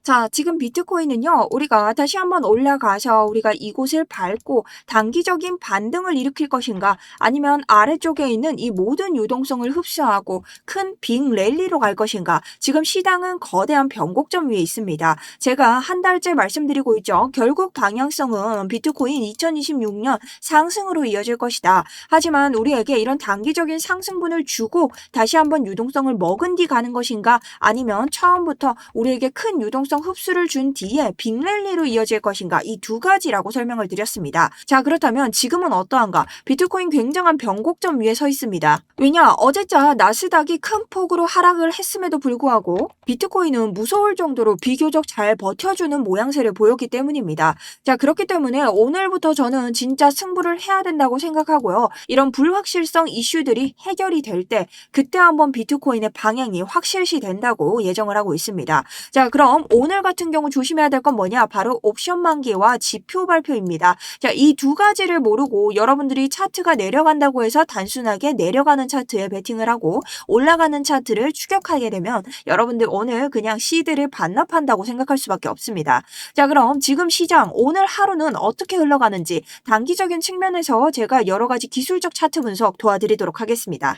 자, 지금 비트코인은요, 우리가 다시 한번 올라가서 우리가 이곳을 밟고 단기적인 반등을 일으킬 것인가, 아니면 아래쪽에 있는 이 모든 유동성을 흡수하고 큰 빅 랠리로 갈 것인가, 지금 시장은 거대한 변곡점 위에 있습니다. 제가 한 달째 말씀드리고 있죠. 결국 방향성은 비트코인 2026년 상승으로 이어질 것이다. 하지만 우리에게 이런 단기적인 상승분을 주고 다시 한번 유동성을 먹은 뒤 가는 것인가, 아니면 처음부터 우리에게 큰 유동성 흡수를 준 뒤에 빅랠리로 이어질 것인가, 이 두 가지라고 설명을 드렸습니다. 자, 그렇다면 지금은 어떠한가? 비트코인 굉장한 변곡점 위에 서 있습니다. 왜냐, 어제자 나스닥이 큰 폭으로 하락을 했음에도 불구하고 비트코인은 무서울 정도로 비교적 잘 버텨주는 모양새를 보였기 때문입니다. 자, 그렇기 때문에 오늘부터 저는 진짜 승부를 해야 된다고 생각하고요. 이런 불확실성 이슈들이 해결이 될 때 그때 한번 비트코인의 방향이 확실시 된다고 예정을 하고 있습니다. 자, 그럼 오늘 같은 경우 조심해야 될 건 뭐냐? 바로 옵션 만기와 지표 발표입니다. 자, 이 두 가지를 모르고 여러분들이 차트가 내려간다고 해서 단순하게 내려가는 차트에 베팅을 하고 올라가는 차트를 추격하게 되면 여러분들 오늘 그냥 시드를 반납한다고 생각할 수밖에 없습니다. 자, 그럼 지금 시장 오늘 하루는 어떻게 흘러가는지 단기적인 측면에서 제가 여러 가지 기술적 차트 분석 도와드리도록 하겠습니다.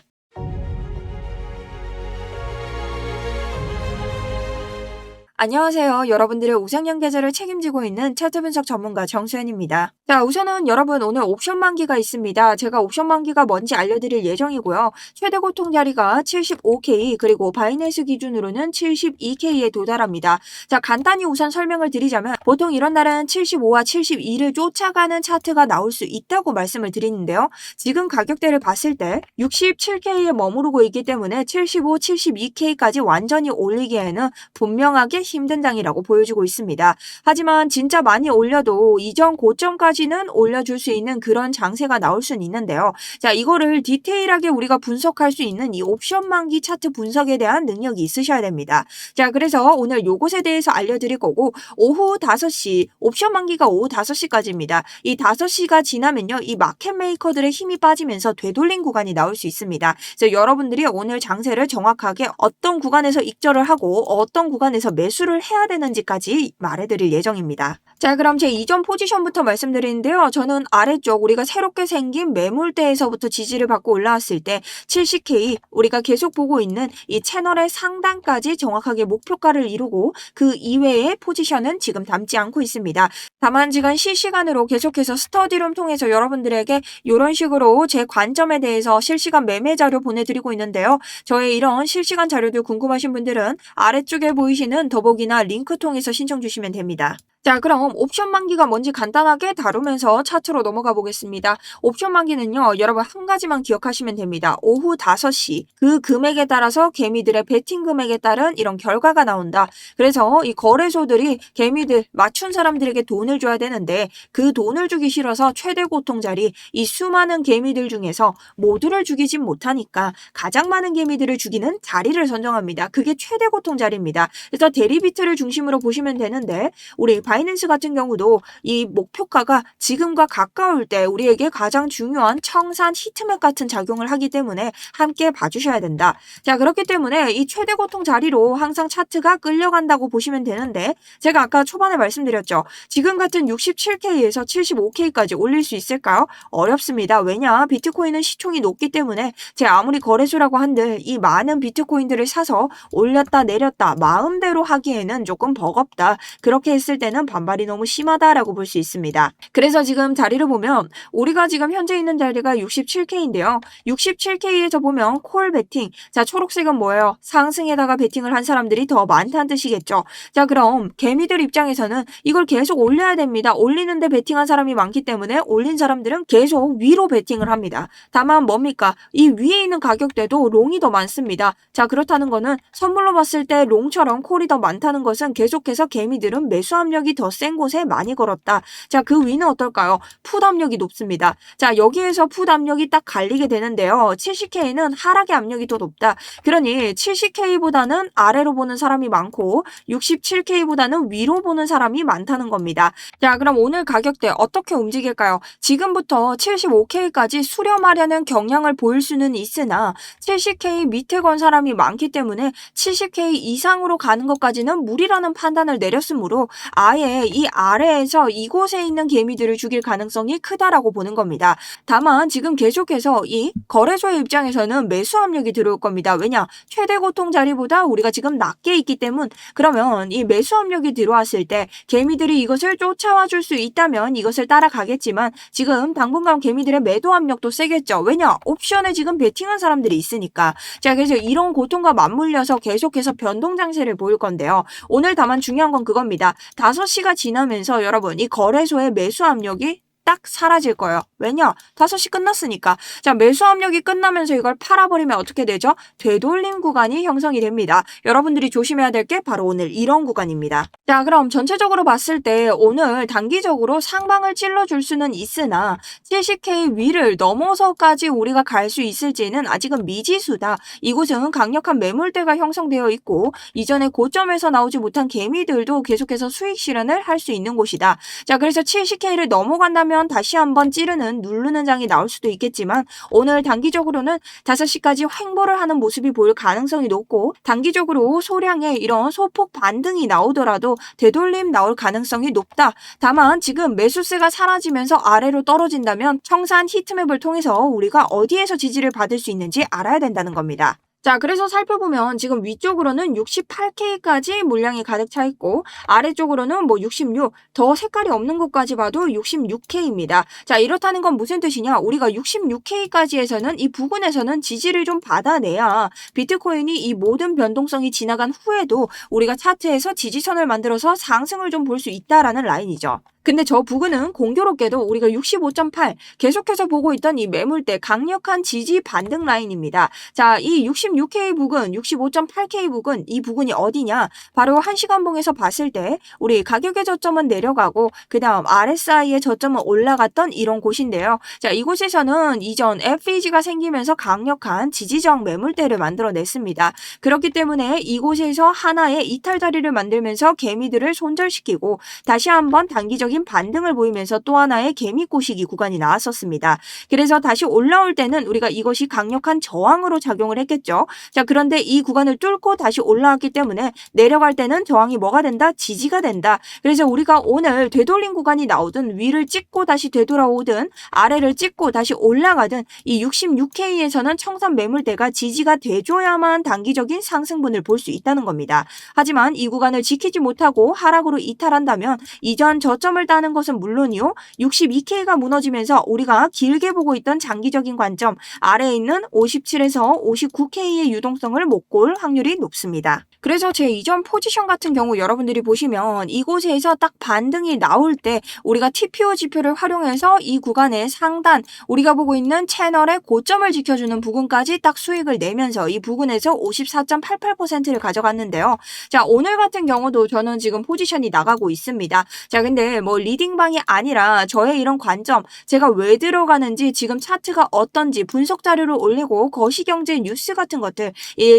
안녕하세요. 여러분들의 우상향 계좌를 책임지고 있는 차트 분석 전문가 정수현입니다. 자, 우선은 여러분 오늘 옵션 만기가 있습니다. 제가 옵션 만기가 뭔지 알려드릴 예정이고요. 최대 고통 자리가 75K, 그리고 바이낸스 기준으로는 72K에 도달합니다. 자, 간단히 우선 설명을 드리자면 보통 이런 날은 75와 72를 쫓아가는 차트가 나올 수 있다고 말씀을 드리는데요. 지금 가격대를 봤을 때 67K에 머무르고 있기 때문에 75, 72K까지 완전히 올리기에는 분명하게 힘든 장이라고 보여주고 있습니다. 하지만 진짜 많이 올려도 이전 고점까지는 올려줄 수 있는 그런 장세가 나올 수는 있는데요. 자, 이거를 디테일하게 우리가 분석할 수 있는 이 옵션 만기 차트 분석에 대한 능력이 있으셔야 됩니다. 자, 그래서 오늘 요것에 대해서 알려드릴 거고, 오후 5시, 옵션 만기가 오후 5시까지입니다. 이 5시가 지나면요, 이 마켓 메이커들의 힘이 빠지면서 되돌린 구간이 나올 수 있습니다. 그래서 여러분들이 오늘 장세를 정확하게 어떤 구간에서 익절을 하고 어떤 구간에서 매수를 해야 되는지까지 말해드릴 예정입니다. 자, 그럼 제 이전 포지션부터 말씀드리는데요. 저는 아래쪽 우리가 새롭게 생긴 매물대에서부터 지지를 받고 올라왔을 때 70K, 우리가 계속 보고 있는 이 채널의 상단까지 정확하게 목표가를 이루고 그 이외의 포지션은 지금 담지 않고 있습니다. 다만 지금 실시간으로 계속해서 스터디룸 통해서 여러분들에게 이런 식으로 제 관점에 대해서 실시간 매매 자료 보내드리고 있는데요. 저의 이런 실시간 자료들 궁금하신 분들은 아래쪽에 보이시는 더보기나 링크 통해서 신청 주시면 됩니다. 자, 그럼 옵션 만기가 뭔지 간단하게 다루면서 차트로 넘어가 보겠습니다. 옵션 만기는요, 여러분 한 가지만 기억하시면 됩니다. 오후 5시, 그 금액에 따라서 개미들의 베팅 금액에 따른 이런 결과가 나온다. 그래서 이 거래소들이 개미들, 맞춘 사람들에게 돈을 줘야 되는데 그 돈을 주기 싫어서 최대 고통 자리, 이 수많은 개미들 중에서 모두를 죽이진 못하니까 가장 많은 개미들을 죽이는 자리를 선정합니다. 그게 최대 고통 자리입니다. 그래서 데리비트를 중심으로 보시면 되는데, 우리 바이낸스 같은 경우도 이 목표가가 지금과 가까울 때 우리에게 가장 중요한 청산 히트맵 같은 작용을 하기 때문에 함께 봐주셔야 된다. 자, 그렇기 때문에 이 최대 고통 자리로 항상 차트가 끌려간다고 보시면 되는데, 제가 아까 초반에 말씀드렸죠. 지금 같은 67K에서 75K까지 올릴 수 있을까요? 어렵습니다. 왜냐? 비트코인은 시총이 높기 때문에 제 아무리 거래소라고 한들 이 많은 비트코인들을 사서 올렸다 내렸다 마음대로 하기에는 조금 버겁다. 그렇게 했을 때는 반발이 너무 심하다라고 볼 수 있습니다. 그래서 지금 자리를 보면 우리가 지금 현재 있는 자리가 67K인데요. 67K에서 보면 콜 베팅. 자, 초록색은 뭐예요? 상승에다가 베팅을 한 사람들이 더 많다는 뜻이겠죠. 자, 그럼 개미들 입장에서는 이걸 계속 올려야 됩니다. 올리는데 베팅한 사람이 많기 때문에 올린 사람들은 계속 위로 베팅을 합니다. 다만 뭡니까? 이 위에 있는 가격대도 롱이 더 많습니다. 자, 그렇다는 거는 선물로 봤을 때 롱처럼 콜이 더 많다는 것은 계속해서 개미들은 매수 압력이 압력이 더 센 곳에 많이 걸었다. 자, 그 위는 어떨까요? 풋 압력이 높습니다. 자, 여기에서 풋 압력이 딱 갈리게 되는데요. 70K는 하락의 압력이 더 높다. 그러니 70K보다는 아래로 보는 사람이 많고 67K보다는 위로 보는 사람이 많다는 겁니다. 자, 그럼 오늘 가격대 어떻게 움직일까요? 지금부터 75K까지 수렴하려는 경향을 보일 수는 있으나 70K 밑에 건 사람이 많기 때문에 70K 이상으로 가는 것까지는 무리라는 판단을 내렸으므로 아예 이 아래에서 이곳에 있는 개미들을 죽일 가능성이 크다라고 보는 겁니다. 다만 지금 계속해서 이 거래소의 입장에서는 매수 압력이 들어올 겁니다. 왜냐? 최대 고통 자리보다 우리가 지금 낮게 있기 때문. 그러면 이 매수 압력이 들어왔을 때 개미들이 이것을 쫓아와 줄 수 있다면 이것을 따라가겠지만 지금 당분간 개미들의 매도 압력도 세겠죠. 왜냐? 옵션에 지금 베팅한 사람들이 있으니까. 자, 그래서 이런 고통과 맞물려서 계속해서 변동 장세를 보일 건데요. 오늘 다만 중요한 건 그겁니다. 5시가 지나면서 여러분 이 거래소의 매수 압력이 딱 사라질 거예요. 왜냐? 5시 끝났으니까. 자, 매수 압력이 끝나면서 이걸 팔아버리면 어떻게 되죠? 되돌림 구간이 형성이 됩니다. 여러분들이 조심해야 될 게 바로 오늘 이런 구간입니다. 자, 그럼 전체적으로 봤을 때 오늘 단기적으로 상방을 찔러줄 수는 있으나 70K 위를 넘어서까지 우리가 갈 수 있을지는 아직은 미지수다. 이곳은 강력한 매물대가 형성되어 있고 이전에 고점에서 나오지 못한 개미들도 계속해서 수익 실현을 할 수 있는 곳이다. 자, 그래서 70K를 넘어간다면 다시 한번 찌르는 누르는 장이 나올 수도 있겠지만 오늘 단기적으로는 5시까지 횡보를 하는 모습이 보일 가능성이 높고 단기적으로 소량의 이런 소폭 반등이 나오더라도 되돌림 나올 가능성이 높다. 다만 지금 매수세가 사라지면서 아래로 떨어진다면 청산 히트맵을 통해서 우리가 어디에서 지지를 받을 수 있는지 알아야 된다는 겁니다. 자, 그래서 살펴보면 지금 위쪽으로는 68K까지 물량이 가득 차 있고 아래쪽으로는 뭐 66, 더 색깔이 없는 곳까지 봐도 66K입니다. 자, 이렇다는 건 무슨 뜻이냐? 우리가 66K까지에서는 이 부근에서는 지지를 좀 받아내야 비트코인이 이 모든 변동성이 지나간 후에도 우리가 차트에서 지지선을 만들어서 상승을 좀 볼 수 있다라는 라인이죠. 근데 저 부근은 공교롭게도 우리가 65.8 계속해서 보고 있던 이 매물대 강력한 지지 반등 라인입니다. 자, 이 66K 부근, 65.8K 부근, 이 부근이 어디냐? 바로 1시간봉에서 봤을 때 우리 가격의 저점은 내려가고 그 다음 RSI의 저점은 올라갔던 이런 곳인데요. 자, 이곳에서는 이전 FEG가 생기면서 강력한 지지저항 매물대를 만들어냈습니다. 그렇기 때문에 이곳에서 하나의 이탈 자리를 만들면서 개미들을 손절시키고 다시 한번 단기적인 반등을 보이면서 또 하나의 개미 꼬시기 구간이 나왔었습니다. 그래서 다시 올라올 때는 우리가 이것이 강력한 저항으로 작용을 했겠죠. 자, 그런데 이 구간을 뚫고 다시 올라왔기 때문에 내려갈 때는 저항이 뭐가 된다? 지지가 된다. 그래서 우리가 오늘 되돌림 구간이 나오든 위를 찍고 다시 되돌아오든 아래를 찍고 다시 올라가든 이 66K에서는 청산 매물대가 지지가 돼줘야만 단기적인 상승분을 볼 수 있다는 겁니다. 하지만 이 구간을 지키지 못하고 하락으로 이탈한다면 이전 저점을 따는 것은 물론이요 62K가 무너지면서 우리가 길게 보고 있던 장기적인 관점 아래에 있는 57에서 59K의 유동성을 못 볼 확률이 높습니다. 그래서 제 이전 포지션 같은 경우 여러분들이 보시면 이곳에서 딱 반등이 나올 때 우리가 TPO 지표를 활용해서 이 구간의 상단 우리가 보고 있는 채널의 고점을 지켜주는 부분까지 딱 수익을 내면서 이 부분에서 54.88%를 가져갔는데요. 자, 오늘 같은 경우도 저는 지금 포지션이 나가고 있습니다. 자, 근데 뭐 리딩방이 아니라 저의 이런 관점 제가 왜 들어가는지 지금 차트가 어떤지 분석 자료를 올리고 거시경제 뉴스 같은 것들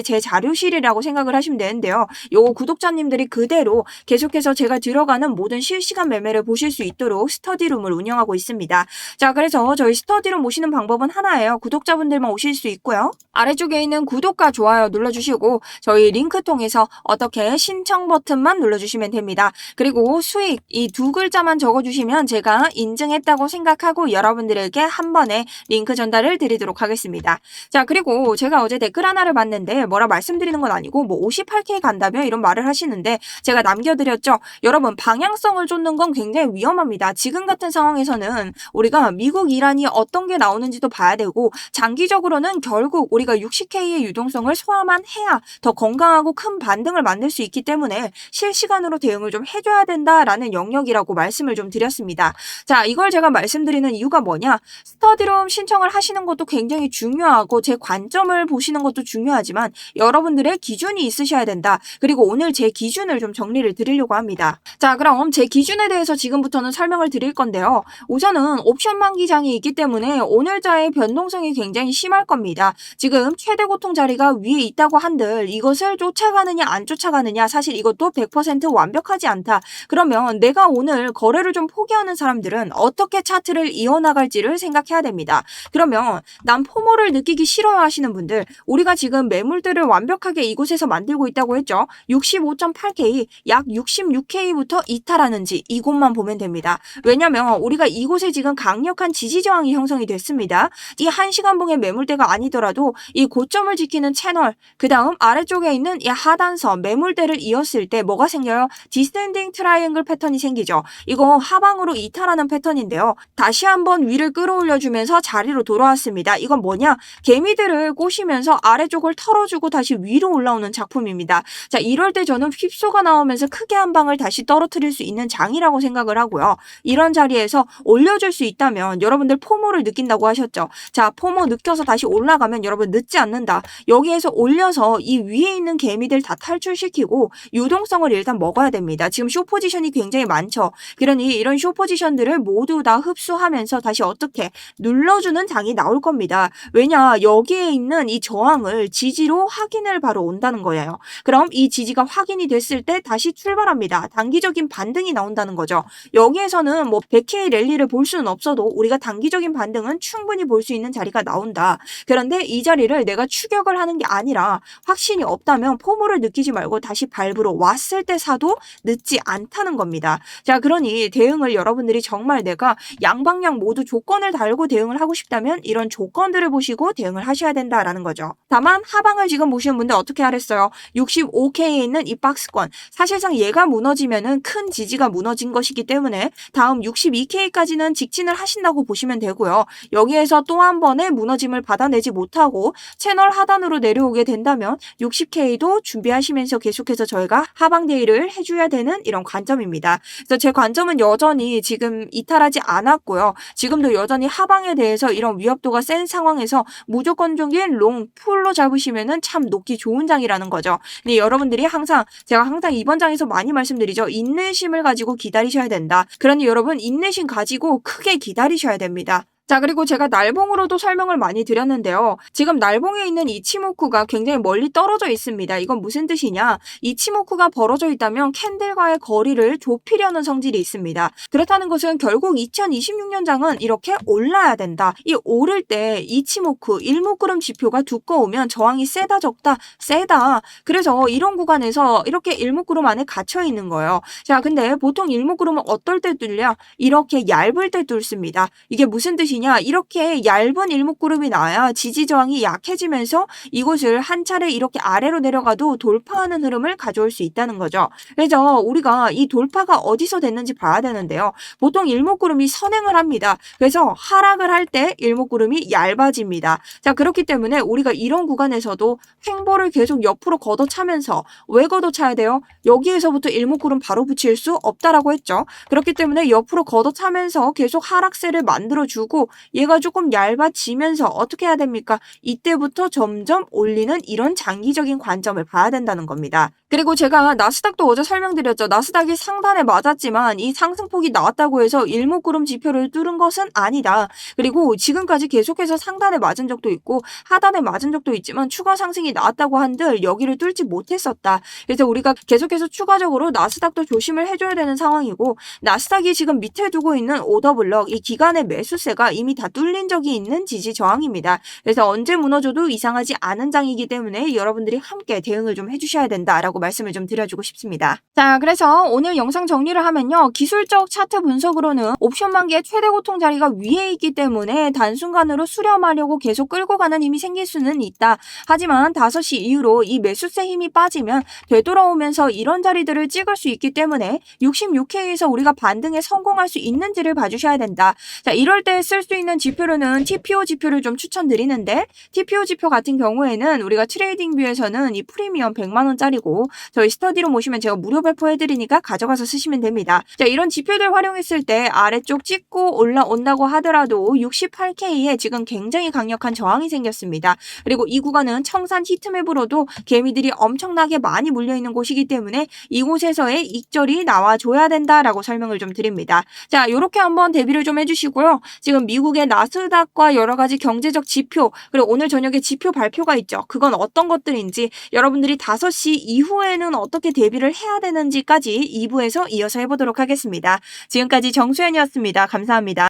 제 자료실이라고 생각을 하시면 되는데요. 요거 구독자님들이 그대로 계속해서 제가 들어가는 모든 실시간 매매를 보실 수 있도록 스터디룸을 운영하고 있습니다. 자, 그래서 저희 스터디룸 오시는 방법은 하나예요. 구독자분들만 오실 수 있고요. 아래쪽에 있는 구독과 좋아요 눌러주시고 저희 링크 통해서 어떻게 신청 버튼만 눌러주시면 됩니다. 그리고 수익 이 두 글자만 적어주시면 제가 인증했다고 생각하고 여러분들에게 한 번에 링크 전달을 드리도록 하겠습니다. 자, 그리고 제가 어제 댓글 하나를 봤는데 뭐라 말씀드리는 건 아니고 뭐 58K 간다며 이런 말을 하시는데 제가 남겨드렸죠. 여러분 방향성을 쫓는 건 굉장히 위험합니다. 지금 같은 상황에서는 우리가 미국, 이란이 어떤 게 나오는지도 봐야 되고 장기적으로는 결국 우리가 60K의 유동성을 소화만 해야 더 건강하고 큰 반등을 만들 수 있기 때문에 실시간으로 대응을 좀 해줘야 된다라는 영역이라고 말씀 말씀을 좀 드렸습니다. 자, 이걸 제가 말씀드리는 이유가 뭐냐? 스터디룸 신청을 하시는 것도 굉장히 중요하고 제 관점을 보시는 것도 중요하지만 여러분들의 기준이 있으셔야 된다. 그리고 오늘 제 기준을 좀 정리를 드리려고 합니다. 자, 그럼 제 기준에 대해서 지금부터는 설명을 드릴 건데요. 우선은 옵션 만기장이 있기 때문에 오늘자의 변동성이 굉장히 심할 겁니다. 지금 최대 고통 자리가 위에 있다고 한들 이것을 쫓아가느냐 안 쫓아가느냐 사실 이것도 100% 완벽하지 않다. 그러면 내가 오늘 거래를 좀 포기하는 사람들은 어떻게 차트를 이어나갈지를 생각해야 됩니다. 그러면 난 포모를 느끼기 싫어요 하시는 분들, 우리가 지금 매물대를 완벽하게 이곳에서 만들고 있다고 했죠. 65.8K, 약 66K부터 이탈하는지 이곳만 보면 됩니다. 왜냐면 우리가 이곳에 지금 강력한 지지 저항이 형성이 됐습니다. 이 1시간봉의 매물대가 아니더라도 이 고점을 지키는 채널, 그 다음 아래쪽에 있는 이 하단선 매물대를 이었을 때 뭐가 생겨요? 디스텐딩 트라이앵글 패턴이 생기죠. 이거 하방으로 이탈하는 패턴인데요. 다시 한번 위를 끌어올려주면서 자리로 돌아왔습니다. 이건 뭐냐? 개미들을 꼬시면서 아래쪽을 털어주고 다시 위로 올라오는 작품입니다. 자, 이럴 때 저는 휩소가 나오면서 크게 한 방을 다시 떨어뜨릴 수 있는 장이라고 생각을 하고요. 이런 자리에서 올려줄 수 있다면 여러분들 포모를 느낀다고 하셨죠. 자, 포모 느껴서 다시 올라가면 여러분 늦지 않는다. 여기에서 올려서 이 위에 있는 개미들 다 탈출시키고 유동성을 일단 먹어야 됩니다. 지금 쇼 포지션이 굉장히 많죠. 그러니 이런 쇼 포지션들을 모두 다 흡수하면서 다시 어떻게 눌러주는 장이 나올 겁니다. 왜냐, 여기에 있는 이 저항을 지지로 확인을 바로 온다는 거예요. 그럼 이 지지가 확인이 됐을 때 다시 출발합니다. 단기적인 반등이 나온다는 거죠. 여기에서는 뭐 100K 랠리를 볼 수는 없어도 우리가 단기적인 반등은 충분히 볼 수 있는 자리가 나온다. 그런데 이 자리를 내가 추격을 하는 게 아니라 확신이 없다면 포모를 느끼지 말고 다시 밟으러 왔을 때 사도 늦지 않다는 겁니다. 자, 그러니 대응을 여러분들이 정말 내가 양방향 모두 조건을 달고 대응을 하고 싶다면 이런 조건들을 보시고 대응을 하셔야 된다라는 거죠. 다만 하방을 지금 보시는 분들 어떻게 하랬어요? 65K에 있는 이 박스권, 사실상 얘가 무너지면은 큰 지지가 무너진 것이기 때문에 다음 62K까지는 직진을 하신다고 보시면 되고요. 여기에서 또 한 번의 무너짐을 받아내지 못하고 채널 하단으로 내려오게 된다면 60K도 준비하시면서 계속해서 저희가 하방 대의를 해줘야 되는 이런 관점입니다. 그래서 제 관점은 여전히 지금 이탈하지 않았고요. 지금도 여전히 하방에 대해서 이런 위협도가 센 상황에서 무조건적인 롱 풀로 잡으시면은 참 놓기 좋은 장이라는 거죠. 근데 여러분들이 제가 항상 이번 장에서 많이 말씀드리죠. 인내심을 가지고 기다리셔야 된다. 그러니 여러분 인내심 가지고 크게 기다리셔야 됩니다. 자, 그리고 제가 날봉으로도 설명을 많이 드렸는데요. 지금 날봉에 있는 이치모쿠가 굉장히 멀리 떨어져 있습니다. 이건 무슨 뜻이냐? 이치모쿠가 벌어져 있다면 캔들과의 거리를 좁히려는 성질이 있습니다. 그렇다는 것은 결국 2026년장은 이렇게 올라야 된다. 이 오를 때 이치모쿠, 일목구름 지표가 두꺼우면 저항이 세다 적다? 세다. 그래서 이런 구간에서 이렇게 일목구름 안에 갇혀 있는 거예요. 자, 근데 보통 일목구름은 어떨 때 뚫냐? 이렇게 얇을 때 뚫습니다. 이게 무슨 뜻이냐? 이렇게 얇은 일목구름이 나야 지지 저항이 약해지면서 이곳을 한 차례 이렇게 아래로 내려가도 돌파하는 흐름을 가져올 수 있다는 거죠. 그래서 우리가 이 돌파가 어디서 됐는지 봐야 되는데요. 보통 일목구름이 선행을 합니다. 그래서 하락을 할 때 일목구름이 얇아집니다. 자, 그렇기 때문에 우리가 이런 구간에서도 횡보를 계속 옆으로 걷어차면서 왜 걷어차야 돼요? 여기에서부터 일목구름 바로 붙일 수 없다라고 했죠. 그렇기 때문에 옆으로 걷어차면서 계속 하락세를 만들어주고 얘가 조금 얇아지면서 어떻게 해야 됩니까? 이때부터 점점 올리는 이런 장기적인 관점을 봐야 된다는 겁니다. 그리고 제가 나스닥도 어제 설명드렸죠. 나스닥이 상단에 맞았지만 이 상승폭이 나왔다고 해서 일목구름 지표를 뚫은 것은 아니다. 그리고 지금까지 계속해서 상단에 맞은 적도 있고 하단에 맞은 적도 있지만 추가 상승이 나왔다고 한들 여기를 뚫지 못했었다. 그래서 우리가 계속해서 추가적으로 나스닥도 조심을 해줘야 되는 상황이고, 나스닥이 지금 밑에 두고 있는 오더블럭, 이 기간의 매수세가 이미 다 뚫린 적이 있는 지지 저항입니다. 그래서 언제 무너져도 이상하지 않은 장이기 때문에 여러분들이 함께 대응을 좀 해주셔야 된다라고 말씀을 좀 드려주고 싶습니다. 자, 그래서 오늘 영상 정리를 하면요. 기술적 차트 분석으로는 옵션 만기의 최대 고통 자리가 위에 있기 때문에 단순간으로 수렴하려고 계속 끌고 가는 힘이 생길 수는 있다. 하지만 5시 이후로 이 매수세 힘이 빠지면 되돌아오면서 이런 자리들을 찍을 수 있기 때문에 66K에서 우리가 반등에 성공할 수 있는지를 봐주셔야 된다. 자, 이럴 때 쓸 수 있는 지표로는 TPO 지표를 좀 추천드리는데 TPO 지표 같은 경우에는 우리가 트레이딩 뷰에서는 이 프리미엄 100만 원짜리고 저희 스터디로 오시면 제가 무료 배포해드리니까 가져가서 쓰시면 됩니다. 자, 이런 지표들 활용했을 때 아래쪽 찍고 올라온다고 하더라도 68K에 지금 굉장히 강력한 저항이 생겼습니다. 그리고 이 구간은 청산 히트맵으로도 개미들이 엄청나게 많이 물려있는 곳이기 때문에 이곳에서의 익절이 나와줘야 된다라고 설명을 좀 드립니다. 자, 요렇게 한번 대비를 좀 해주시고요. 지금 미국의 나스닥과 여러 가지 경제적 지표, 그리고 오늘 저녁에 지표 발표가 있죠. 그건 어떤 것들인지 여러분들이 5시 이후에는 어떻게 대비를 해야 되는지까지 2부에서 이어서 해보도록 하겠습니다. 지금까지 정수연이었습니다. 감사합니다.